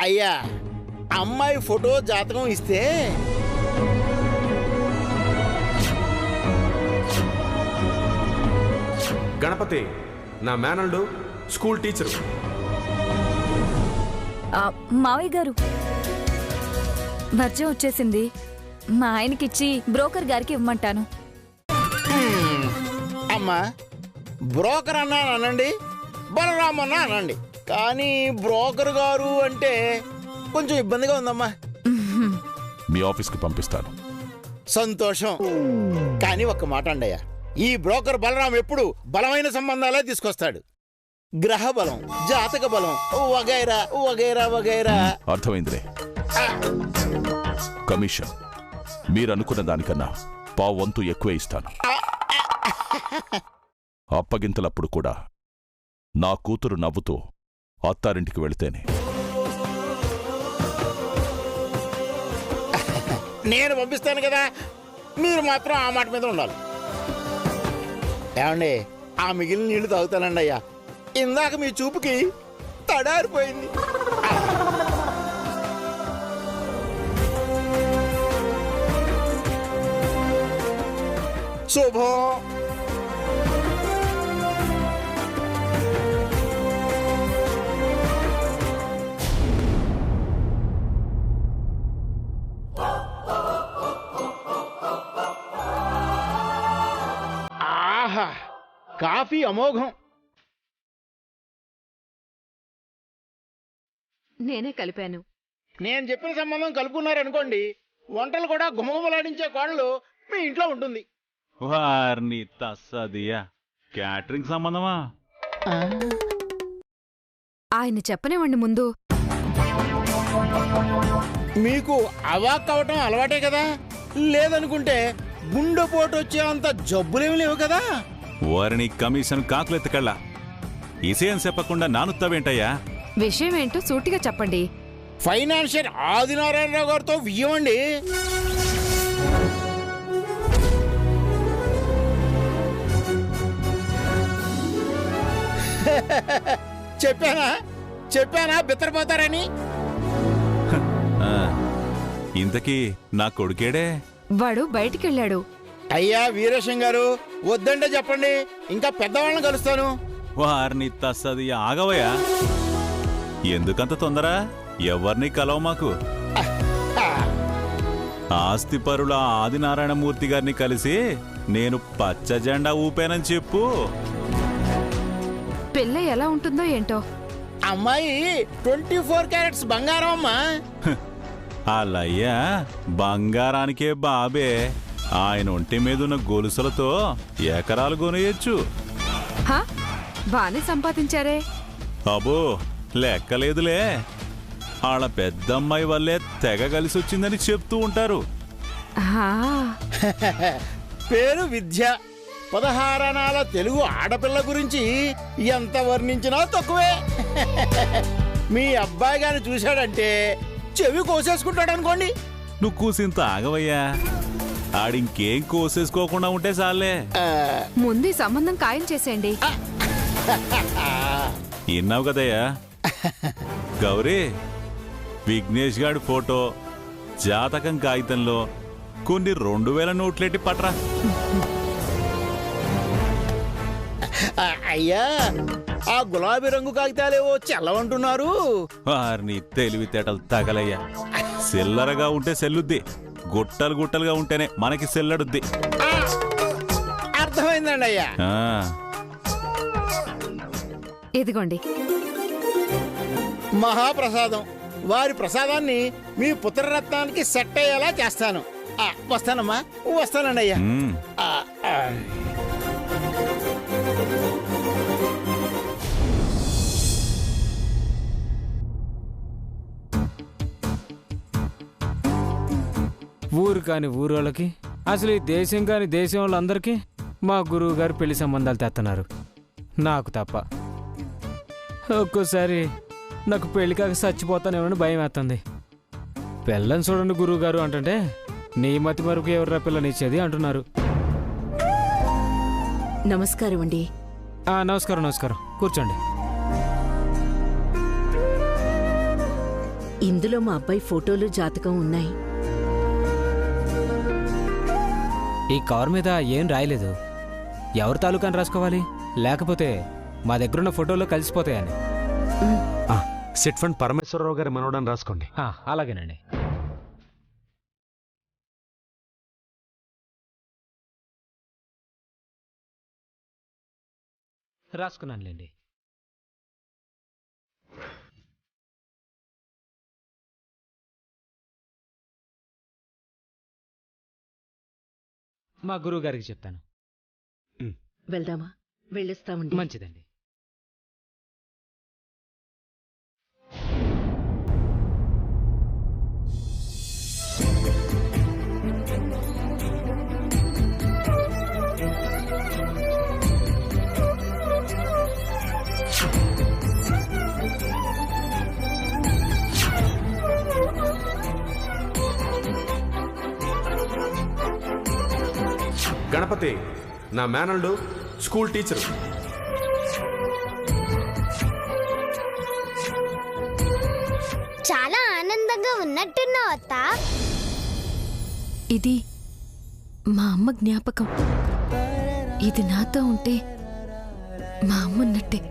అయ్యా అమ్మాయి ఫోటో జాతకం ఇస్తే గణపతి నా మేనల్డు స్కూల్ టీచరు. మావయ్య గారు వర్జం వచ్చేసింది, మా ఆయనకిచ్చి బ్రోకర్ గారికి ఇవ్వమంటాను. అమ్మా బ్రోకర్ అన్నా అనండి, బలరామ్ అన్నా అనండి, కానీ బ్రోకర్ గారు అంటే కొంచెం ఇబ్బందిగా ఉందమ్మా. మీ ఆఫీస్కి పంపిస్తాను. సంతోషం. కానీ ఒక్క మాట అండయ్యా, ఈ బ్రోకర్ బలరాం ఎప్పుడు బలమైన సంబంధాలే తీసుకొస్తాడు. గ్రహ బలం, జాతక బలం వగైరా వగైరా వగైరా. అర్థమైందిలే. కమిషన్ మీరు అనుకున్న దానికన్నా పావంతు ఎక్కువే ఇస్తాను. అప్పగింతలప్పుడు కూడా నా కూతురు నవ్వుతూ అత్తారింటికి వెళితేనే. నేను పంపిస్తాను కదా, మీరు మాత్రం ఆ మాట మీద ఉండాలి. ఏమండి ఆ మిగిలిన నీళ్లు తాగుతానండి అయ్యా, ఇందాక మీ చూపుకి తడారిపోయింది. శుభం. ఆహా కాఫీ అమోఘం. నేనే కలిపాను. నేను చెప్పిన సంబంధం కలుపుకున్నారనుకోండి, వంటలు కూడా గుమగుమలాడించే కోడలు మీ ఇంట్లో ఉంటుంది. వారిని తస్సదియా క్యాటరింగ్ సంబంధమా? ఆయన చెప్పనివ్వండి ముందు. మీకు అవాక్ అవటం అలవాటే కదా, లేదనుకుంటే గుండెపోటు వచ్చే అంత జబ్బులేమి లేవు కదా. వారిని కమిషన్ కాకులెత్తకళ్ళ ఇసేం చెప్పకుండా నానుత్తావేంటయ్యా? విషయం ఏంటో సూటిగా చెప్పండి. ఫైనాన్షియర్ ఆదినారాయణరావు గారితో వియ్యమండి. చెప్పానా బిత్తరపోతారని. ఇంతకీ నా కొడుకేడే? వాడు బయటికెళ్ళాడు. అయ్యా వీరేశం గారు వద్దంటే చెప్పండి, ఇంకా పెద్దవాళ్ళని కలుస్తాను. వారిని తస్సది ఆగవయ్యా, ఎందుకంత తొందర? ఎవరిని కలవ మాకు. ఆస్తిపరుల ఆదినారాయణమూర్తి గారిని కలిసి నేను పచ్చ జెండా ఊపానని చెప్పు. పిల్ల ఎలా ఉంటుందో ఏంటో. అమ్మాయి 24 క్యారెట్స్ బంగారం అమ్మా. అలయ్యా బంగారానికే బాబే, ఆయన ఒంటి మీదున్న గొలుసులతో ఎకరాలు కొనేయచ్చు. బానే సంపాదించారే. అబో లెక్కలేదులే, ఆళ్ళ పెద్దమ్మాయి వల్లే తెగ కలిసొచ్చిందని చెప్తూ ఉంటారు. పేరు విద్య, 16 అనాల తెలుగు ఆడపిల్ల గురించి ఎంత వర్ణించినా తక్కువే. మీ అబ్బాయి గారిని చూశాడంటే చెవి కోసేసుకుంటాడు అనుకోండి. నువ్వు కూసింత ఆగవయ్యా, ఆడింకేం కోసేసుకోకుండా ఉంటే చాలే. ముందు ఈ సంబంధం ఖాయం చేసేయండి. విన్నావు కదయ్యా గౌరీ, విఘ్నేష్ గాడి ఫోటో జాతకం కాగితంలో కొన్ని 2000 నోట్లెట్టి పట్రా. అయ్యా ఆ గులాబీ రంగు కాగితాలేవో చెల్లవంటున్నారు. వారిని తెలివితేటలు తగలయ్యా, సెల్లరగా ఉంటే సెల్లుద్ది, గుట్టలు గుట్టలుగా ఉంటేనే మనకి సెల్లడుద్ది. అర్థమైందండి అయ్యా. ఇదిగోండి మహాప్రసాదం. వారి ప్రసాదాన్ని మీ పుత్రరత్నానికి సెట్ అయ్యేలా చేస్తాను. వస్తానమ్మా, వస్తానండి అయ్యా. ఊరు కాని ఊరోళ్ళకి, అసలు ఈ దేశం కాని దేశం వాళ్ళందరికీ మా గురువు గారు పెళ్లి సంబంధాలు తెస్తున్నారు, నాకు తప్ప. ఒక్కోసారి నాకు పెళ్లి కాక చచ్చిపోతానేమని భయం వేస్తుంది. పిల్లని చూడండి గురువు గారు అంటుంటే, నీ మతి మరకు ఎవర్రా పిల్లనిచ్చేది అంటున్నారు. నమస్కారం అండి. నమస్కారం నమస్కారం, కూర్చోండి. ఇందులో మా అబ్బాయి ఫోటోలు జాతకం ఉన్నాయి. ఈ కవర్ మీద ఏం రాయలేదు. ఎవరి తాలూకాని రాసుకోవాలి? లేకపోతే మా దగ్గరున్న ఫోటోలో కలిసిపోతాయని. సిట్ ఫండ్ పరమేశ్వరరావు గారి మనవడాన్ని రాసుకోండి. అలాగేనండి. రాసుకున్నానులేండి. మా గురువు గారికి చెప్తాను. వెళ్దామా? వెళ్ళిస్తామండి. మంచిదండి. గణపతి నా మేనల్డు, స్కూల్ టీచరు. చాలా ఆనందంగా ఉన్నట్టున్నావు అత్త. ఇది మా అమ్మ జ్ఞాపకం. ఇది నాతో ఉంటే మా అమ్మ ఉన్నట్టే.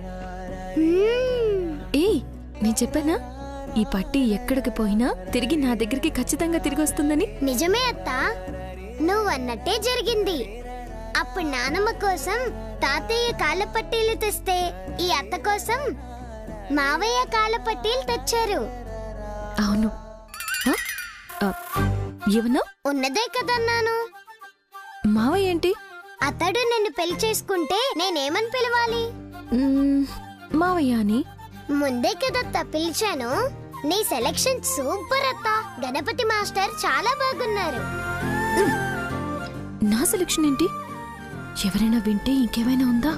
ఏయ్, నేను చెప్పానా ఈ పట్టి ఎక్కడికి పోయినా తిరిగి నా దగ్గరికి ఖచ్చితంగా తిరిగి వస్తుందని? నిజమే అత్త, నువ్వు అన్నట్టే జరిగింది. అప్పుడు నానమ్మ కోసం తాతయ్య కాళ్ళ పట్టీలు తెస్తే ఈ అత్త కోసం మావయ్య కాళ్ళ పట్టీలు తెచ్చారు. అవును. ఏమన్నా? ఉన్నదే కదన్నాను. మావయ్య ఏంటి? అతడు నిన్ను పెళ్లి చేసుకుంటే నేనేమని పిలవాలి? మావయ్య అని ముందే కదత్తా పిలిచాను. నీ సెలక్షన్ సూపర్ అత్త. గణపతి మాస్టర్ చాలా బాగున్నారు. నా సెలక్షన్ ఏంటి? ఎవరైనా వింటే ఇంకేమైనా ఉందా?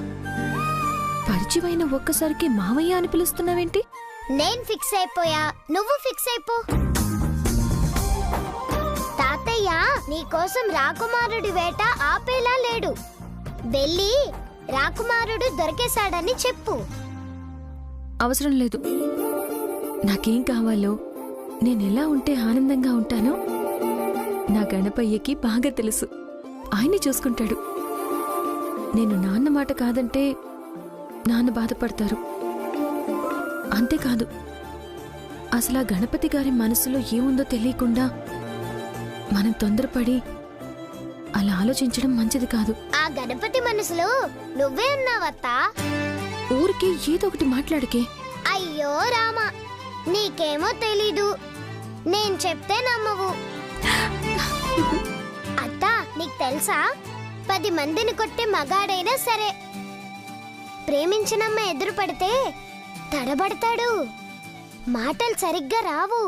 పరిచయమైన ఒక్కసారికి మావయ్య అని పిలుస్తున్నావేంటి? నేను ఫిక్స్ అయిపోయా, నువ్వు ఫిక్స్ అయిపో. తాతయ్య నీకోసం రాకుమారుడి వేట ఆపేలా లేడు. వెళ్ళి రాకుమారుడు దొరికేశాడని చెప్పు. అవసరం లేదు. నాకేం కావాలో, నేనెలా ఉంటే ఆనందంగా ఉంటానో నా గణపయ్యకి బాగా తెలుసు. ఆయన్ని చూసుకుంటాడు. నేను నాన్న మాట కాదంటే నాన్న బాధపడతారు. అంతేకాదు, అసలు ఆ గణపతి గారి మనసులో ఏముందో తెలియకుండా మనం తొందరపడి అలా ఆలోచించడం మంచిది కాదు. ఆ గణపతి మనసులో నువ్వే ఉన్నావత్తా. ఊరికే ఏదో ఒకటి మాట్లాడకే. అయ్యో రామా, నీకేమో తెలీదు. నేను చెప్తే నమ్మవు. అత్తా, నీకు తెలుసా, 10 మందిని కొట్టే మగాడైనా సరే ప్రేమించినమ్మ ఎదురు పడితే తడబడతాడు. మాటలు సరిగ్గా రావు.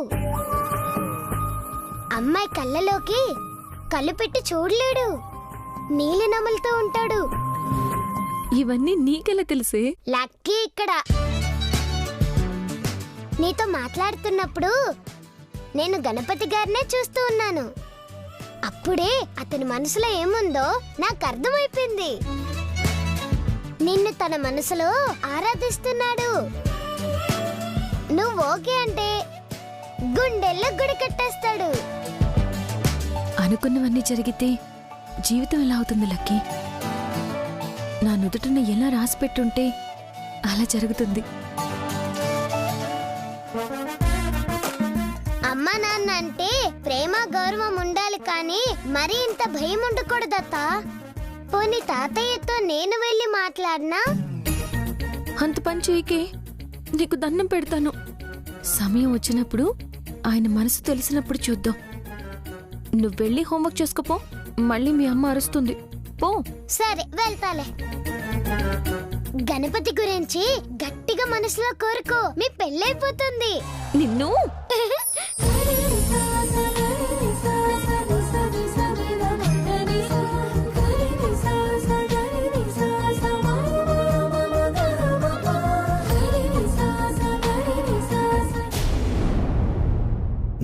అమ్మాయి కళ్ళలోకి కళ్ళు పెట్టి చూడలేడు. నీలి నమలుతూ ఉంటాడు. ఇవన్నీ నీకెలా తెలిసే? లక్కీ ఇక్కడ. నీతో మాట్లాడుతున్నప్పుడు నేను గణపతి గారినే చూస్తూ ఉన్నాను. అప్పుడే అతని మనసులో ఏముందో నాకు అర్థమైపోయింది. నిన్ను తన మనసులో ఆరాధిస్తున్నాడు. నువ్వు ఓకే అంటే గుండెల్లో గుడి కట్టేస్తాడు. అనుకున్నవన్నీ జరిగితే జీవితం ఎలా అవుతుంది లక్కీ? నా నుదుటను ఎలా రాసిపెట్టుంటే అలా జరుగుతుంది. అమ్మ నాన్న అంటే ప్రేమ గౌరవం ఉండాలి, కానీ మరీ ఇంత భయం ఉండకూడదత్తా. పోనీ తాతయ్యతో నేను వెళ్ళి మాట్లాడినా? అంత పని చేయకే, నీకు దండం పెడతాను. సమయం వచ్చినప్పుడు, ఆయన మనసు తెలిసినప్పుడు చూద్దాం. నువ్వు వెళ్ళి హోంవర్క్ చేసుకోపో. మళ్ళీ మీ అమ్మ అరుస్తుంది. పో. సరే, వెళ్తాలే. గణపతి గురించి గట్టిగా మనసులో కోరుకో, మీ పెళ్ళైపోతుంది. నిన్ను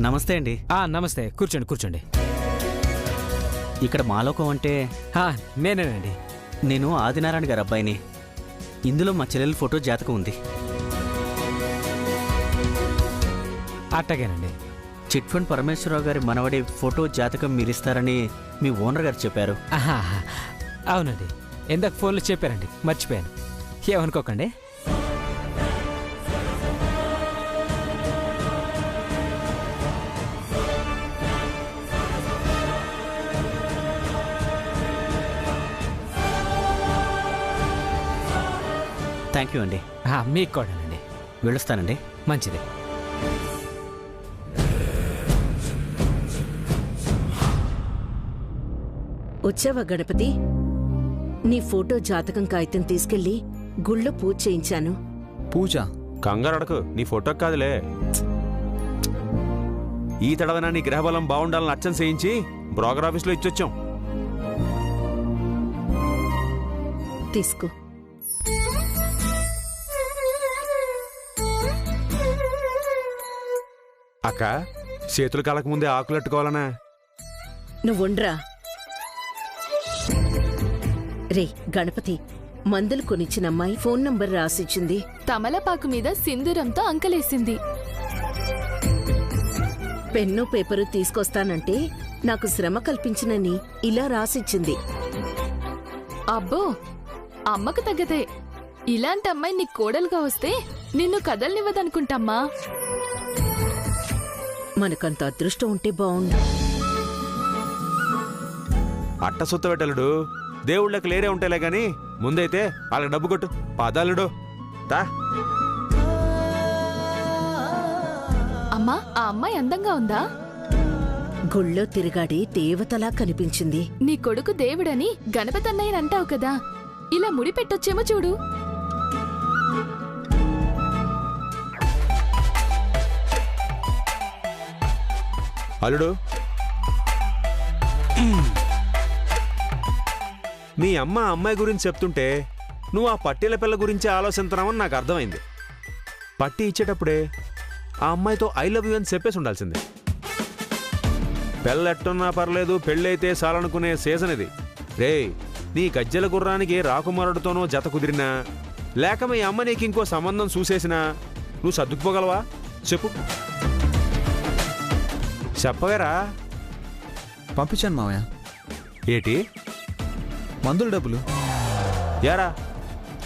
నమస్తే అండి. నమస్తే. కూర్చోండి కూర్చోండి. ఇక్కడ మాలోకం అంటే నేనేనండి. నేను ఆదినారాయణ గారి అబ్బాయిని. ఇందులో మా చెల్లెల ఫోటో జాతకం ఉంది. అట్టగేనండి. చిట్ ఫండ్ పరమేశ్వరరావు గారి మనవడి ఫోటో జాతకం మీరిస్తారని మీ ఓనర్ గారు చెప్పారు. ఆహాహా. అవునండి, ఇందాక ఫోన్లో చెప్పారండి, మర్చిపోయాను. ఏమనుకోకండి. థ్యాంక్ యూ అండి. మీకు కూడానండి. వెళ్ళొస్తానండి. మంచిది. వచ్చావా గణపతి? నీ ఫోటో జాతకం కాగితం తీసుకెళ్లి గుళ్ళో పూజ చేయించాను. పూజ కంగారు అడకు, నీ ఫోటో కాదులే. ఈ తడవన నీ గ్రహబలం బాగుండాలని అర్చన చేయించి బ్రోకర్ ఆఫీస్లో ఇచ్చొచ్చాం. తీసుకో. అక్క, చేతులు కలక ముందే ఆకులట్టుకోవాలనా? నువ్వుండ్రా. రే గణపతి, మందులు కొనిచ్చిన అమ్మాయి ఫోన్ నంబర్ రాసిచ్చింది. తమలపాకు మీద సింధూరంతో అంకలేసింది. పెన్ను పేపరు తీసుకొస్తానంటే నాకు శ్రమ కల్పించినని ఇలా రాసిచ్చింది. అబ్బో, అమ్మకు తగ్గదే. ఇలాంటి అమ్మాయి నీ కోడలుగా వస్తే నిన్ను కదలనివ్వదనుకుంటమ్మా. మనకంత అదృష్టం ఉంటే బావుండు. అట్ట సుత్తబెట్టలుడు, దేవుళ్ళకి లేరే ఉంటాయిలే గాని ముందైతే వాళ్ళకి డబ్బు కొట్టు. పాదాలుడు తా. అమ్మా, ఆ అమ్మాయి అందంగా ఉందా? గుళ్ళో తిరిగాడి దేవతలా కనిపించింది. నీ కొడుకు దేవుడని గణపతన్నయ్యని అంటావు కదా, ఇలా ముడి పెట్టొచ్చేమో చూడు. అల్లుడు, మీ అమ్మ అమ్మాయి గురించి చెప్తుంటే నువ్వు ఆ పట్టీల పిల్ల గురించి ఆలోచిస్తున్నావని నాకు అర్థమైంది. పట్టి ఇచ్చేటప్పుడే ఆ అమ్మాయితో ఐ లవ్ యూ అని చెప్పేసి ఉండాల్సింది. పెళ్ళెట్టున్నా పర్లేదు, పెళ్ళైతే చాలనుకునే సీజన్ ఇది. రే, నీ గజ్జెల గుర్రానికి రాకుమారుడితోనో జత కుదిరినా, లేక మీ అమ్మ నీకు ఇంకో సంబంధం చూసేసినా నువ్వు సర్దుకుపోగలవా? చెప్పు. చెప్పవేరా? పంపించాను మావయ్య. ఏటి మందుల డబ్బులు? యారా,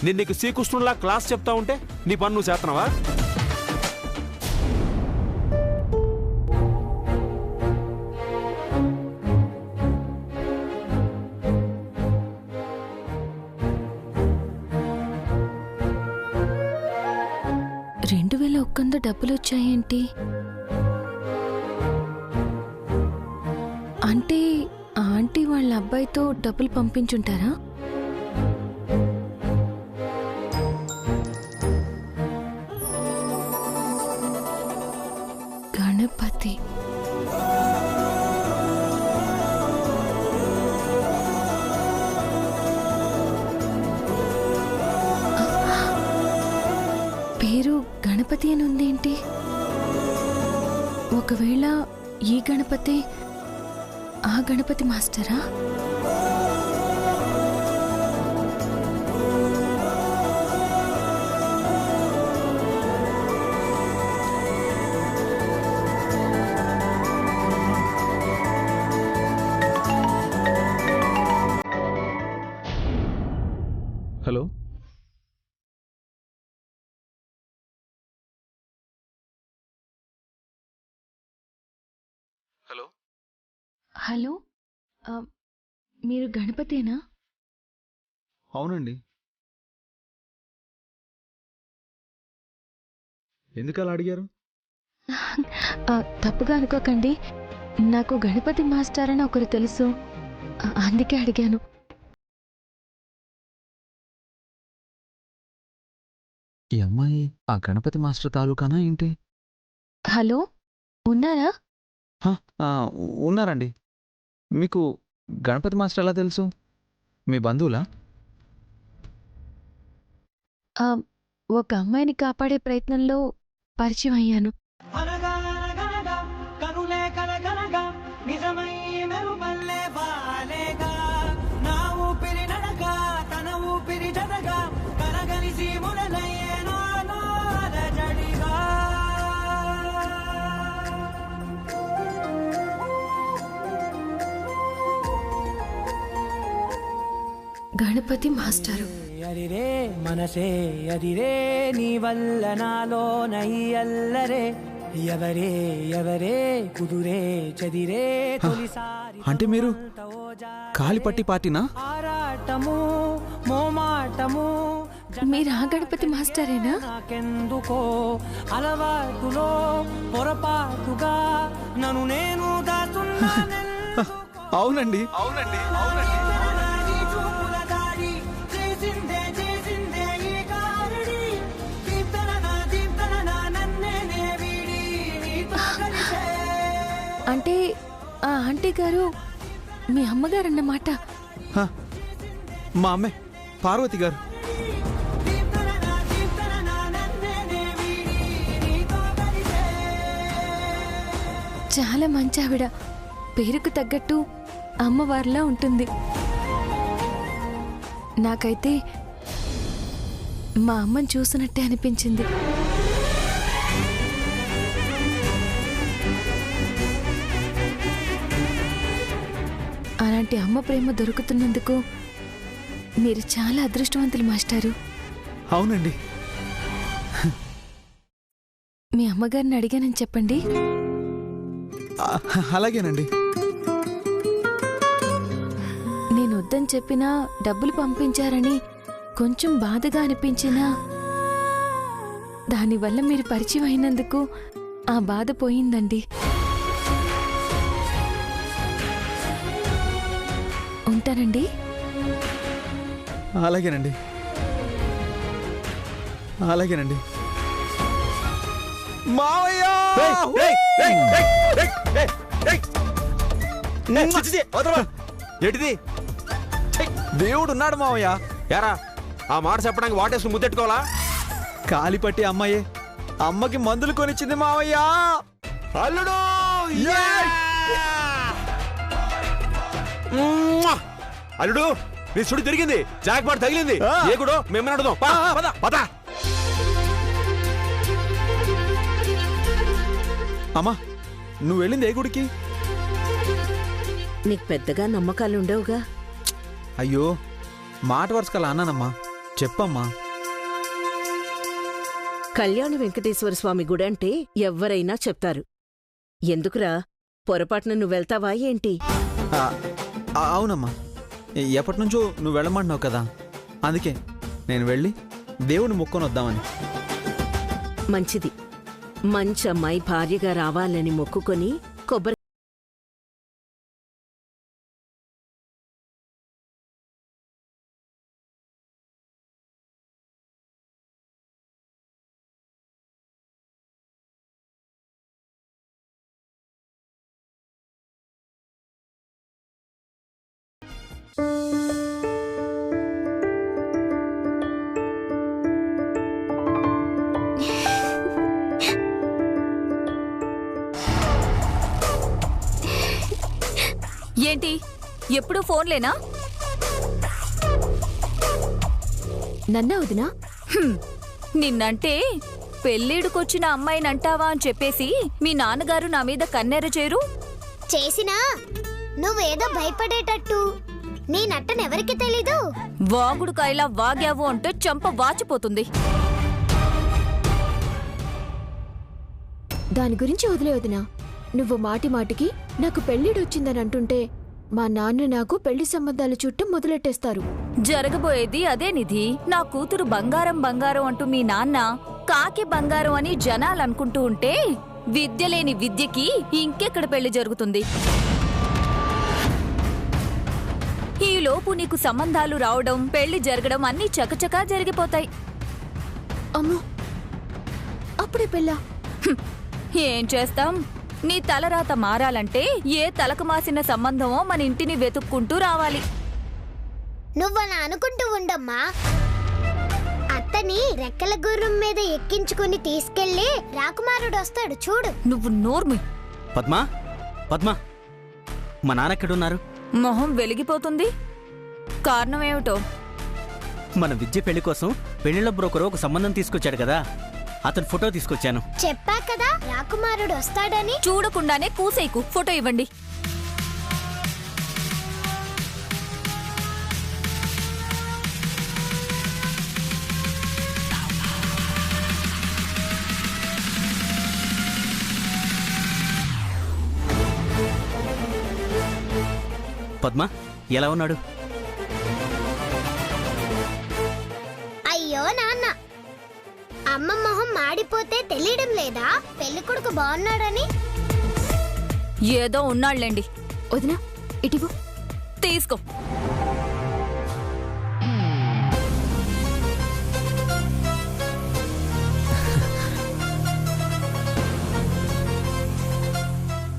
నేను నీకు శ్రీకృష్ణుల్లా క్లాస్ చెప్తా ఉంటే నీ పని నువ్వు చేస్తున్నావా? $2,000 డబ్బులు వచ్చాయేంటి? అంటే ఆంటీ వాళ్ళ అబ్బాయితో డబ్బులు పంపించుంటారా? గణపతి. పేరు గణపతి అని ఉందేంటి? ఒకవేళ ఈ గణపతి ఆ గణపతి మాస్టరా? హలో, హలో హలో, మీరు గణపతేనా? అవునండి. ఎందుకు అలా అడిగారు? తప్పుగా అనుకోకండి, నాకు గణపతి మాస్టర్ అని ఒకరు తెలుసు, అందుకే అడిగాను. ఈ అమ్మాయి ఆ గణపతి మాస్టర్ తాలూకానా ఏంటి? హలో, ఉన్నారా? ఉన్నారండి. మీకు గణపతి మాస్టర్ ఎలా తెలుసు? మీ బంధువులా? ఒక అమ్మాయిని కాపాడే ప్రయత్నంలో పరిచయం అయ్యాను. గణపతి మాస్టరు. అరిరే మనసే అదిరే నీ వల్ల నాలో నయ్యల్లరే ఎవరే ఎవరే కుదురే చదిరే తొలిసారి అంటే మీరు కాలిపట్టి పార్టీనా? ఆరాటము మోమాటము మీరు ఆ గణపతి మాస్టరేనా? నాకెందుకో అలవాటులో పొరపాటుగా నన్ను నేను దాచున్నానెందుకో. అవునండి. అంటే ఆ ఆంటీ గారు మీ అమ్మగారన్నమాట. మా అమ్మే పార్వతి గారు. చాలా మంచి ఆవిడ. పేరుకు తగ్గట్టు అమ్మవారిలా ఉంటుంది. నాకైతే మా అమ్మని చూసినట్టే అనిపించింది. అలాంటి అమ్మ ప్రేమ దొరుకుతున్నందుకు మీరు చాలా అదృష్టవంతులు మాస్టారు. అవునండి. మీ అమ్మగారిని అడిగానని చెప్పండి. అలాగేనండి. నేను వద్దని చెప్పినా డబ్బులు పంపించారని కొంచెం బాధగా అనిపించినా దానివల్ల మీరు పరిచయం అయినందుకు ఆ బాధ పోయిందండి. ఉంటానండి. అలాగేనండి. మావయ్య! ఏంటిది? దేవుడున్నాడు మావయ్య. యారా ఆ మాట చెప్పడానికి వాటేసుకుని ముద్దెట్టుకోవాలా? కాలిపట్టి అమ్మాయే అమ్మకి మందులు కొనిచ్చింది మావయ్య. అల్లుడు! అల్లుడు నీ సుడి తిరిగింది, జాక్ పాటు తగిలింది. ఏ కూడా మిమ్మల్ని అడుగుదాం. పద. అమ్మా నువ్వు వెళ్ళింది ఏ గుడికి? నీకు పెద్దగా నమ్మకాలుండవుగా. అయ్యో మాట వరుసకలా అన్నానమ్మా, చెప్పమ్మా. కళ్యాణ వెంకటేశ్వర స్వామి గుడి అంటే ఎవ్వరైనా చెప్తారు. ఎందుకురా పొరపాటున నువ్వెళ్తావా ఏంటి? అవునమ్మా, ఎప్పటినుంచో నువ్వు వెళ్ళమంటున్నావు కదా, అందుకే నేను వెళ్ళి దేవుని మొక్కొని వద్దామని. మంచిది. మంచి అమ్మాయి భార్యగా రావాలని మొక్కుకొని కొబ్బరి ఏంటి ఎప్పుడు ఫోన్లేనా? నన్నా వదినా? నిన్నంటే పెళ్ళిడుకొచ్చిన అమ్మాయినంటావా అని చెప్పేసి మీ నాన్నగారు నా మీద కన్నెర చేరు చేసినా నువ్వేదో భయపడేటట్టు నీ నట్టనెవరికి తెలీదు. వాగుడు కాయలా వాగావు అంటే చంప వాచిపోతుంది. దాని గురించి వదిలే వదినా. నువ్వు మాటి మాటికి నాకు పెళ్ళిడొచ్చిందని అంటుంటే మా నాన్న నాకు పెళ్లి సంబంధాలు చుట్టూ మొదలెట్టేస్తారు. జరగబోయేది అదే నిధి. నా కూతురు బంగారం బంగారం అంటూ మీ నాన్న కాకి బంగారం అని జనాలనుకుంటూ ఉంటే విద్య లేని విద్యకి ఇంకెక్కడ పెళ్లి జరుగుతుంది? ఈలోపు నీకు సంబంధాలు రావడం, పెళ్లి జరగడం అన్నీ చకచకా జరిగిపోతాయి. అమ్మో, అప్పుడే పెళ్ళా? ఏం చేస్తాం? నీ తలరాత మారాలంటే ఏ తలకు మాసిన సంబంధమో మన ఇంటిని వెతుక్కుంటూ రావాలి. నువ్వలా అనుకుంటూ ఉండమ్మా. అత్తని రెక్కల గుర్రం మీద ఎక్కించుకుని తీసుకెళ్లి రాకుమారుడు వస్తాడు చూడు. నువ్వు నోర్మి. పద్మా పద్మా మా నాన్నెక్కడున్నారు? మొహం వెలిగిపోతుంది. కారణం ఏమిటో? మన విద్య పెళ్లి కోసం పెళ్లిళ్ళ బ్రోకరు ఒక సంబంధం తీసుకొచ్చాడు కదా, అతని ఫోటో తీసుకొచ్చాను. చెప్పా కదా రాకుమారుడు వస్తాడని. చూడకుండానే కూసేకు ఫోటో ఇవ్వండి. పద్మ ఎలా ఉన్నాడు? అయ్యో నాన్న, అమ్మ మొహం మాడిపోతే తెలియడం లేదా పెళ్లి కొడుకు బాగున్నాడని? ఏదో ఉన్నాళ్ళండి. వదినా ఇటివు. తీసుకో.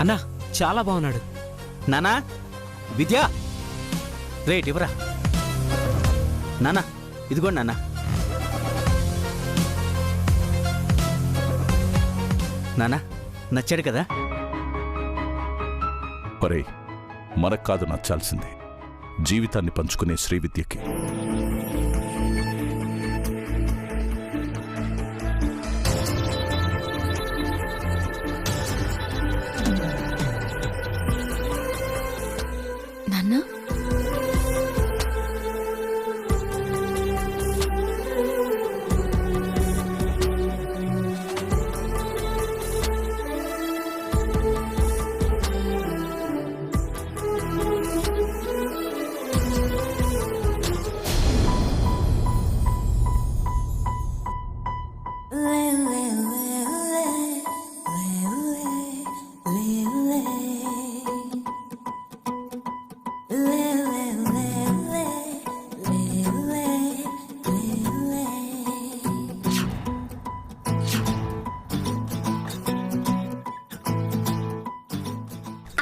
అన్నా చాలా బాగున్నాడు. నానా విద్య రేట్ ఇవ్వరా. నానా ఇదిగోండి నాన్న. నానా నచ్చాడు కదా? ఒరే, మనకు కాదు నచ్చాల్సింది, జీవితాన్ని పంచుకునే శ్రీవిద్యకి. నాన్న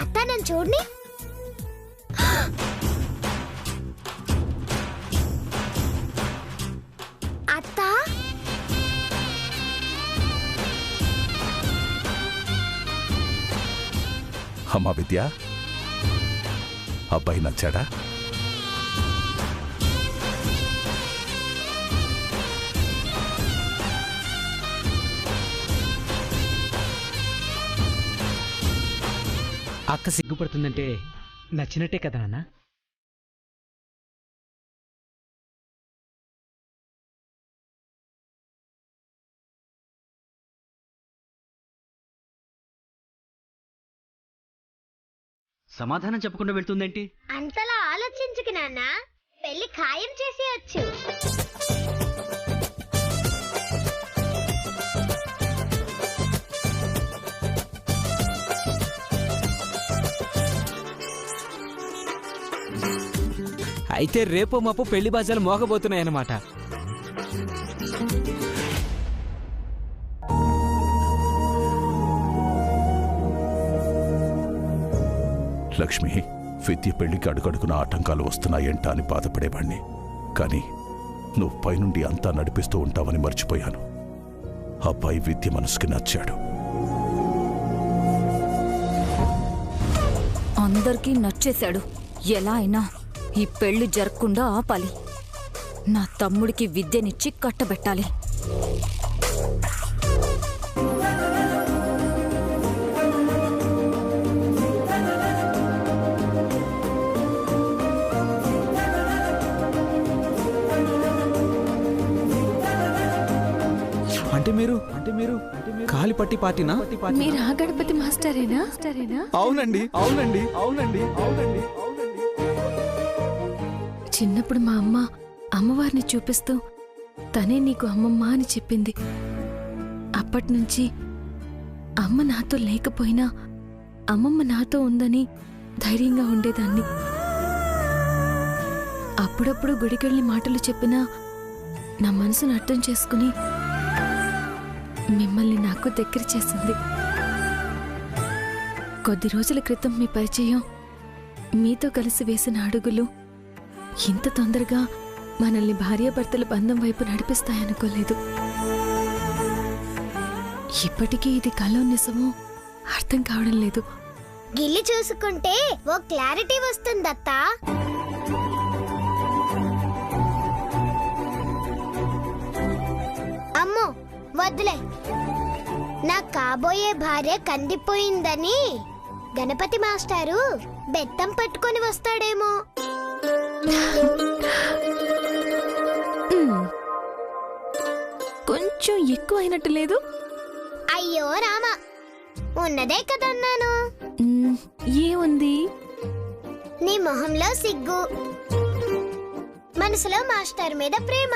అత్త నన్ను చూడని. అత్త, అమ్మా విద్య, అబ్బాయి నచ్చాడా? అక్క సిగ్గుపడుతుందంటే నచ్చినట్టే కదా నాన్న? సమాధానం చెప్పకుండా వెళ్తుందేంటి? అంతలా ఆలోచించుకు నాన్న, పెళ్లి ఖాయం చేసేయచ్చు. అయితే రేపో మాపు పెళ్లి బాజాలు మోగబోతున్నాయన్నమాట. లక్ష్మి, విద్య పెళ్లికి అడుగడుగున ఆటంకాలు వస్తున్నాయంట అని బాధపడేవాణ్ణి. కానీ నువ్వు పైనుండి అంతా నడిపిస్తూ ఉంటావని మర్చిపోయాను. అబ్బాయి విద్య మనసుకి నచ్చాడు. అందరికీ నచ్చేశాడు. ఎలా అయినా ఈ పెళ్లి జరగకుండా ఆపాలి. నా తమ్ముడికి విద్యనిచ్చి కట్టబెట్టాలి. అంటే మీరు కాలిపట్టి పార్టీనా? మీరు ఆ గణపతి మాస్టరేనా? అవునండి, అవునండి, అవునండి, అవునండి. చిన్నప్పుడు మా అమ్మ అమ్మవారిని చూపిస్తూ తనే నీకు అమ్మమ్మ అని చెప్పింది. అప్పటినుంచి అమ్మ నాతో లేకపోయినా అమ్మమ్మ నాతో ఉందని ధైర్యంగా ఉండేదాన్ని. అప్పుడప్పుడు గుడికెళ్ళి మాటలు చెప్పినా నా మనసును అర్థం చేసుకుని మిమ్మల్ని నాకు దగ్గర చేసింది. కొద్ది రోజుల క్రితం మీ పరిచయం, మీతో కలిసి వేసిన అడుగులు ఇంత తొందరగా మనల్ని భార్యాభర్తల బంధం వైపు నడిపిస్తాయనుకోలేదు. ఇప్పటికీ ఇది కలో నిజమో అర్థం కావడం లేదు. గిల్లి చూసుకుంటే ఓ క్లారిటీ వస్తుందత్తా. అమ్మో వద్దులే, నా కాబోయే భార్య కందిపోయిందని గణపతి మాస్టారు బెత్తం పట్టుకొని వస్తాడేమో. కొంచెం ఎక్కువ అయినట్టు లేదు? అయ్యో రామా, ఉన్నదే కదన్నాను. ఏముంది? నీ మొహంలో సిగ్గు, మనసులో మాస్టర్ మీద ప్రేమ.